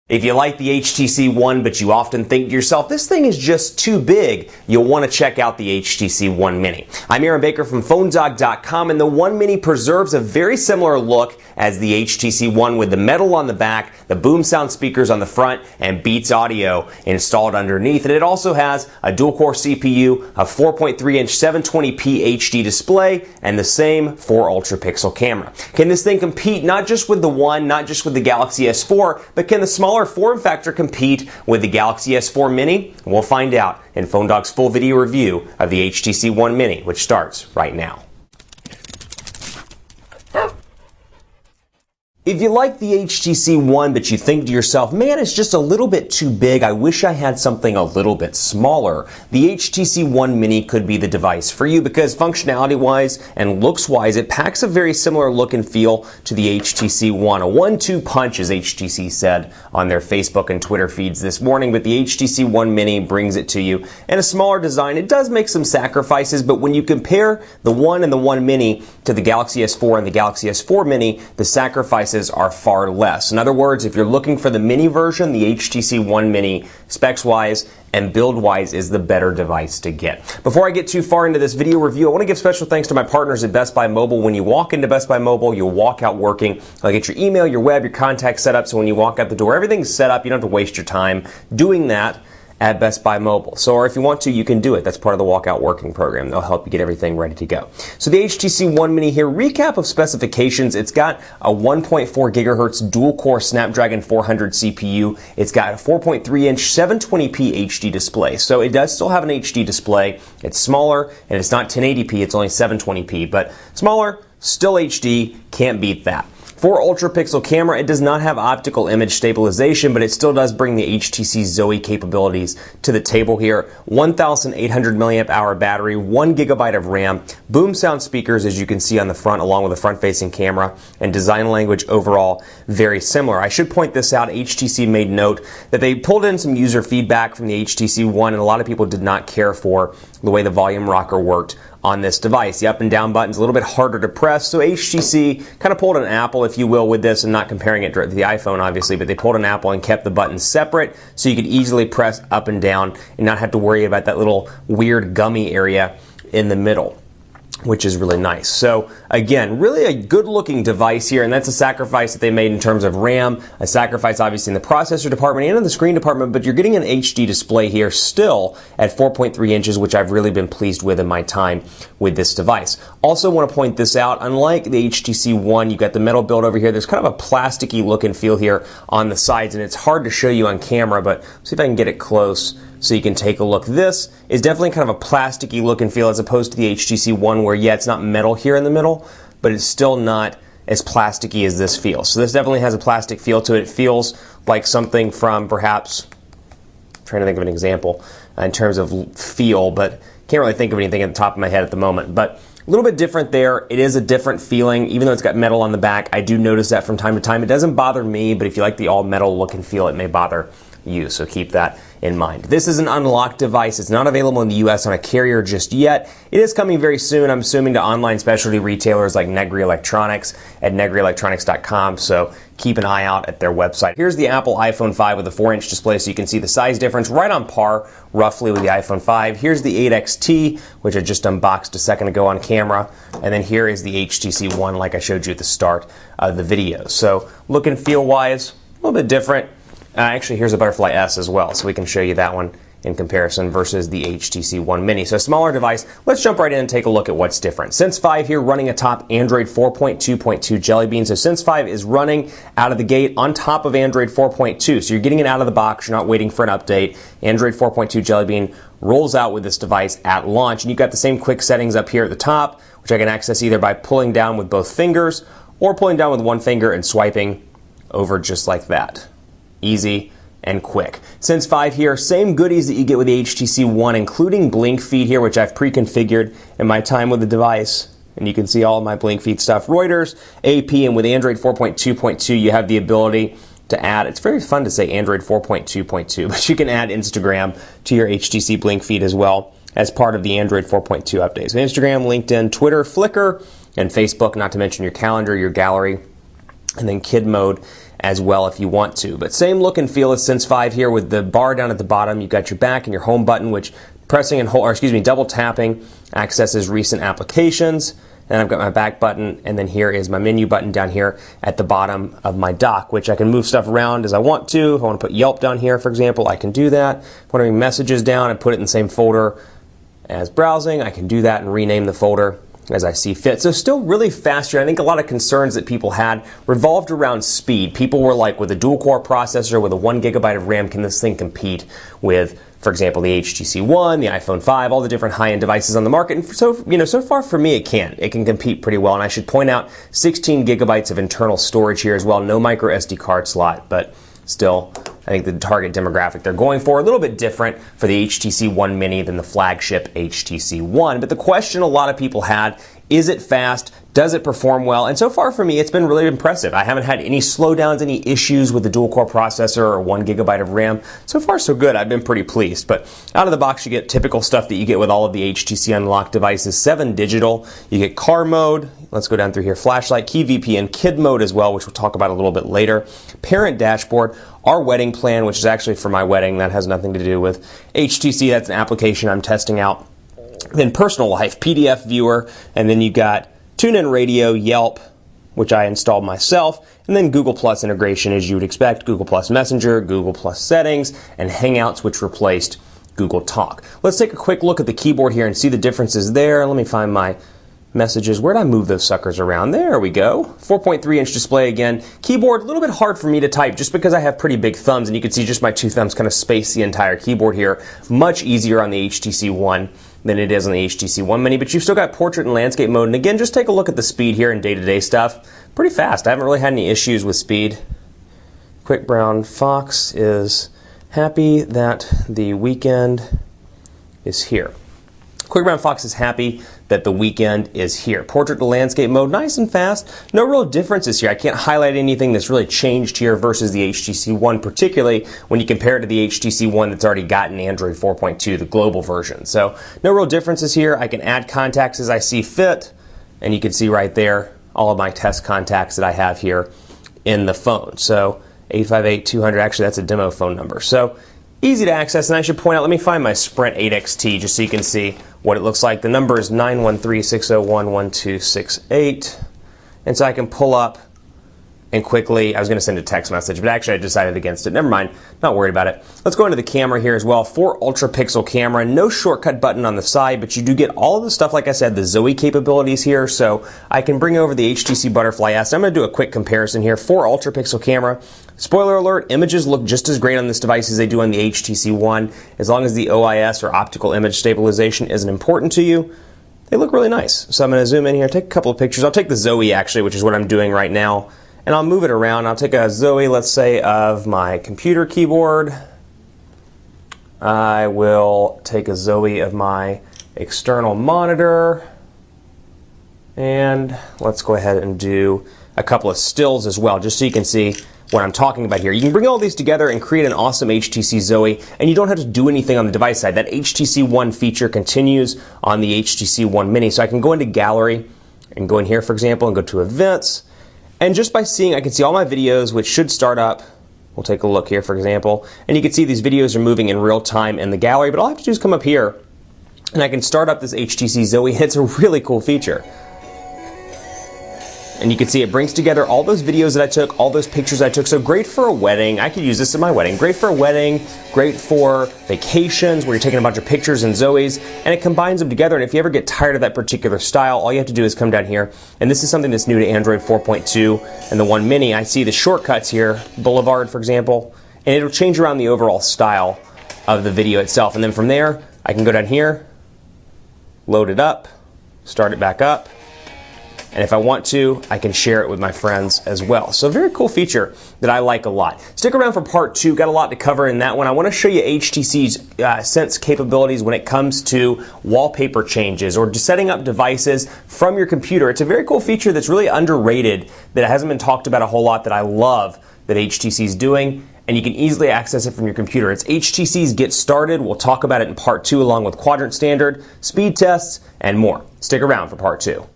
If you like the HTC One, but you often think to yourself, this thing is just too big, you'll want to check out the HTC One Mini. I'm Aaron Baker from PhoneDog.com, and the One Mini preserves a very similar look as the HTC One with the metal on the back, the boom sound speakers on the front, and Beats audio installed underneath. And it also has a dual-core CPU, a 4.3-inch 720p HD display, and the same 4 ultra-pixel camera. Can this thing compete not just with the One, not just with the Galaxy S4, but can the smaller form factor compete with the Galaxy S4 Mini? We'll find out in PhoneDog's full video review of the HTC One Mini, which starts right now. If you like the HTC One, but you think to yourself, man, it's just a little bit too big, I wish I had something a little bit smaller, the HTC One Mini could be the device for you because functionality-wise and looks-wise, it packs a very similar look and feel to the HTC One. A 1-2 punch, as HTC said on their Facebook and Twitter feeds this morning, but the HTC One Mini brings it to you. And a smaller design, it does make some sacrifices, but when you compare the One and the One Mini to the Galaxy S4 and the Galaxy S4 Mini, the sacrifices are far less. In other words, if you're looking for the mini version, the HTC One Mini, specs-wise and build-wise, is the better device to get. Before I get too far into this video review, I want to give special thanks to my partners at Best Buy Mobile. When you walk into Best Buy Mobile, you'll walk out working. I'll get your email, your web, your contacts set up, so when you walk out the door, everything's set up. You don't have to waste your time doing that at Best Buy Mobile. So, or if you want to, you can do it. That's part of the Walkout Working program. They'll help you get everything ready to go. So the HTC One Mini here, recap of specifications. It's got a 1.4 gigahertz dual-core Snapdragon 400 CPU. It's got a 4.3-inch 720p HD display. So it does still have an HD display. It's smaller, and it's not 1080p. It's only 720p. But smaller, still HD, can't beat that. 4 ultra-pixel camera, it does not have optical image stabilization, but it still does bring the HTC Zoe capabilities to the table here. 1,800 milliamp hour battery, 1 gigabyte of RAM, boom sound speakers, as you can see on the front, along with a front-facing camera, and design language overall very similar. I should point this out, HTC made note that they pulled in some user feedback from the HTC One, and a lot of people did not care for the way the volume rocker worked on this device. The up and down button's a little bit harder to press, so HTC kind of pulled an Apple, if you will, with this, and not comparing it to the iPhone, obviously, but they pulled an Apple and kept the buttons separate so you could easily press up and down and not have to worry about that little weird gummy area in the middle, which is really nice. So again, really a good looking device here, and that's a sacrifice that they made in terms of RAM, a sacrifice obviously in the processor department and in the screen department, but you're getting an HD display here still at 4.3 inches, which I've really been pleased with in my time with this device. Also want to point this out, unlike the HTC One, you've got the metal build over here. There's kind of a plasticky look and feel here on the sides, and it's hard to show you on camera, but see if I can get it close so you can take a look. This is definitely kind of a plasticky look and feel as opposed to the HTC One where, yeah, it's not metal here in the middle, but it's still not as plasticky as this feels. So this definitely has a plastic feel to it. It feels like something from perhaps, I'm trying to think of an example in terms of feel, but can't really think of anything at the top of my head at the moment. But a little bit different there. It is a different feeling, even though it's got metal on the back. I do notice that from time to time. It doesn't bother me, but if you like the all metal look and feel, it may bother you, so keep that in mind. This is an unlocked device. It's not available in the US on a carrier just yet. It is coming very soon, I'm assuming, to online specialty retailers like Negri Electronics at negrielectronics.com, so keep an eye out at their website. Here's the Apple iPhone 5 with a 4-inch display, so you can see the size difference right on par roughly with the iPhone 5. Here's the 8XT, which I just unboxed a second ago on camera, and then here is the HTC One like I showed you at the start of the video. So look and feel wise, a little bit different. Actually, here's a Butterfly S as well, so we can show you that one in comparison versus the HTC One Mini. So a smaller device. Let's jump right in and take a look at what's different. Sense 5 here running atop Android 4.2.2 Jelly Bean. So Sense 5 is running out of the gate on top of Android 4.2. So you're getting it out of the box. You're not waiting for an update. Android 4.2 Jelly Bean rolls out with this device at launch. And you've got the same quick settings up here at the top, which I can access either by pulling down with both fingers or pulling down with one finger and swiping over just like that. Easy and quick. Sense 5 here, same goodies that you get with the HTC One, including Blink Feed here, which I've pre-configured in my time with the device. And you can see all of my Blink Feed stuff. Reuters, AP, and with Android 4.2.2, you have the ability to add, it's very fun to say Android 4.2.2, but you can add Instagram to your HTC Blink Feed as well as part of the Android 4.2 updates. So Instagram, LinkedIn, Twitter, Flickr, and Facebook, not to mention your calendar, your gallery, and then Kid Mode as well if you want to. But same look and feel as Sense 5 here with the bar down at the bottom. You've got your back and your home button, which pressing and double tapping accesses recent applications. And I've got my back button, and then here is my menu button down here at the bottom of my dock, which I can move stuff around as I want to. If I want to put Yelp down here, for example, I can do that. If I want to bring messages down and put it in the same folder as browsing, I can do that and rename the folder as I see fit. So still really fast here. I think a lot of concerns that people had revolved around speed. People were like, with a dual-core processor, with a 1 GB of RAM, can this thing compete with, for example, the HTC One, the iPhone 5, all the different high-end devices on the market? And so far for me, it can. It can compete pretty well. And I should point out 16 gigabytes of internal storage here as well. No micro SD card slot, but still, I think the target demographic they're going for a little bit different for the HTC One Mini than the flagship HTC One. But the question a lot of people had, is it fast? Does it perform well? And so far for me, it's been really impressive. I haven't had any slowdowns, any issues with the dual-core processor or 1 GB of RAM. So far, so good. I've been pretty pleased. But out of the box, you get typical stuff that you get with all of the HTC Unlocked devices. 7 digital. You get car mode. Let's go down through here. Flashlight, key VPN, kid mode as well, which we'll talk about a little bit later. Parent dashboard. Our wedding plan, which is actually for my wedding. That has nothing to do with HTC. That's an application I'm testing out. Then personal life, PDF viewer, and then you got TuneIn Radio, Yelp, which I installed myself, and then Google Plus integration as you would expect, Google Plus Messenger, Google Plus Settings, and Hangouts, which replaced Google Talk. Let's take a quick look at the keyboard here and see the differences there. Let me find my messages. Where'd I move those suckers around? There we go. 4.3-inch display again. Keyboard, a little bit hard for me to type just because I have pretty big thumbs, and you can see just my 2 thumbs kind of space the entire keyboard here. Much easier on the HTC One than it is on the HTC One Mini, but you've still got portrait and landscape mode. And again, just take a look at the speed here and day-to-day stuff. Pretty fast. I haven't really had any issues with speed. Quick Brown Fox is happy that the weekend is here. Quick Brown Fox is happy that the weekend is here. Portrait to landscape mode, nice and fast. No real differences here. I can't highlight anything that's really changed here versus the HTC One, particularly when you compare it to the HTC One that's already gotten Android 4.2, the global version. So no real differences here. I can add contacts as I see fit, and you can see right there all of my test contacts that I have here in the phone. So 858-200, actually that's a demo phone number. So easy to access, and I should point out, let me find my Sprint 8XT just so you can see what it looks like. The number is 913-601-1268, and so I can pull up and quickly, I was going to send a text message, but actually I decided against it. Never mind, not worried about it. Let's go into the camera here as well. 4 ultra pixel camera, no shortcut button on the side, but you do get all of the stuff, like I said, the Zoe capabilities here, so I can bring over the HTC Butterfly S. I'm going to do a quick comparison here. 4 ultra pixel camera. Spoiler alert, images look just as great on this device as they do on the HTC One. As long as the OIS, or optical image stabilization, isn't important to you, they look really nice. So I'm going to zoom in here, take a couple of pictures. I'll take the Zoe actually, which is what I'm doing right now, and I'll move it around. I'll take a Zoe, let's say, of my computer keyboard. I will take a Zoe of my external monitor, and let's go ahead and do a couple of stills as well, just so you can see what I'm talking about here. You can bring all these together and create an awesome HTC Zoe, and you don't have to do anything on the device side. That HTC One feature continues on the HTC One Mini. So I can go into Gallery and go in here, for example, and go to Events. And just by seeing, I can see all my videos, which should start up. We'll take a look here, for example. And you can see these videos are moving in real time in the gallery, but all I have to do is come up here, and I can start up this HTC Zoe. It's a really cool feature. And you can see it brings together all those videos that I took, all those pictures I took. So great for a wedding. I could use this at my wedding. Great for a wedding, great for vacations where you're taking a bunch of pictures and Zoes, and it combines them together. And if you ever get tired of that particular style, all you have to do is come down here. And this is something that's new to Android 4.2 and the One Mini. I see the shortcuts here, Boulevard, for example, and it'll change around the overall style of the video itself. And then from there, I can go down here, load it up, start it back up. And if I want to, I can share it with my friends as well. So a very cool feature that I like a lot. Stick around for part 2. Got a lot to cover in that one. I want to show you HTC's Sense capabilities when it comes to wallpaper changes or just setting up devices from your computer. It's a very cool feature that's really underrated, that hasn't been talked about a whole lot, that I love that HTC's doing. And you can easily access it from your computer. It's HTC's Get Started. We'll talk about it in part 2 along with Quadrant Standard, speed tests, and more. Stick around for part 2.